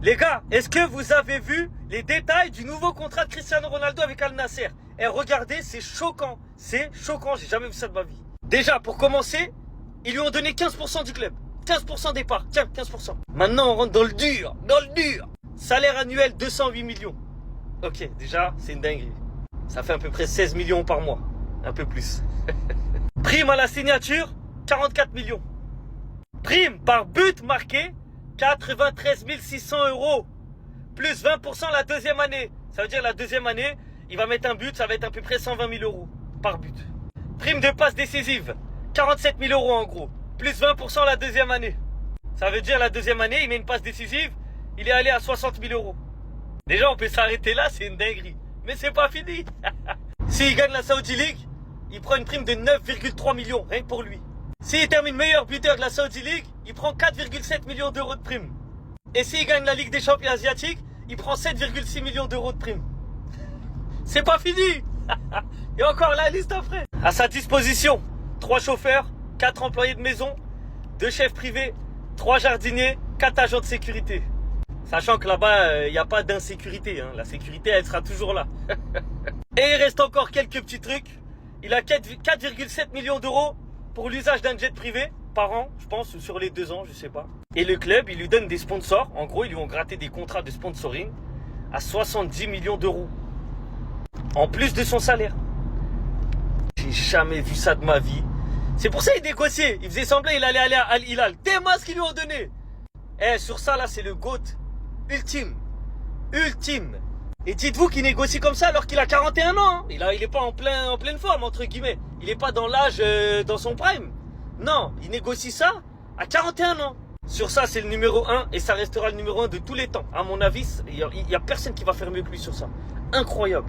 Les gars, est-ce que vous avez vu les détails du nouveau contrat de Cristiano Ronaldo avec Al Nasser? Et regardez, c'est choquant. C'est choquant, j'ai jamais vu ça de ma vie. Déjà, pour commencer, ils lui ont donné 15% du club. 15% des parts. Tiens, 15%. Maintenant, on rentre dans le dur. Dans le dur. Salaire annuel, 208 millions. Ok, déjà, c'est une dinguerie. Ça fait à peu près 16 millions par mois. Un peu plus. Prime à la signature, 44 millions. Prime par but marqué, 93 600 €. Plus 20% la deuxième année. Ça veut dire la deuxième année, il va mettre un but, ça va être à peu près 120 000 € par but. Prime de passe décisive, 47 000 € en gros. Plus 20% la deuxième année. Ça veut dire la deuxième année, il met une passe décisive, il est allé à 60 000 €. Déjà, on peut s'arrêter là, c'est une dinguerie. Mais c'est pas fini. S'il gagne la Saudi League, il prend une prime de 9,3 millions, rien que pour lui. S'il termine meilleur buteur de la Saudi League, il prend 4,7 millions € de prime. Et s'il gagne la Ligue des Champions asiatiques, il prend 7,6 millions € de prime. C'est pas fini. Il y a encore la liste après. À sa disposition, 3 chauffeurs, 4 employés de maison, 2 chefs privés, 3 jardiniers, 4 agents de sécurité. Sachant que là-bas, il n'y a pas d'insécurité. La sécurité, elle sera toujours là. Et il reste encore quelques petits trucs. Il a 4,7 millions € pour l'usage d'un jet privé par an, je pense, sur les 2 ans, je sais pas. Et le club, il lui donne des sponsors. En gros, ils lui ont gratté des contrats de sponsoring à 70 millions €. En plus de son salaire. J'ai jamais vu ça de ma vie. C'est pour ça qu'il négociait. Il faisait semblant qu'il allait aller à Al Hilal. T'es-moi ce qu'ils lui ont donné. Sur ça, là, c'est le GOAT. Ultime. Ultime. Et dites-vous qu'il négocie comme ça alors qu'il a 41 ans. Il est pas en pleine forme, entre guillemets. Il est pas dans l'âge, dans son prime. Non, il négocie ça à 41 ans. Sur ça, c'est le numéro 1 et ça restera le numéro 1 de tous les temps. À mon avis, il y a personne qui va faire mieux que lui sur ça. Incroyable.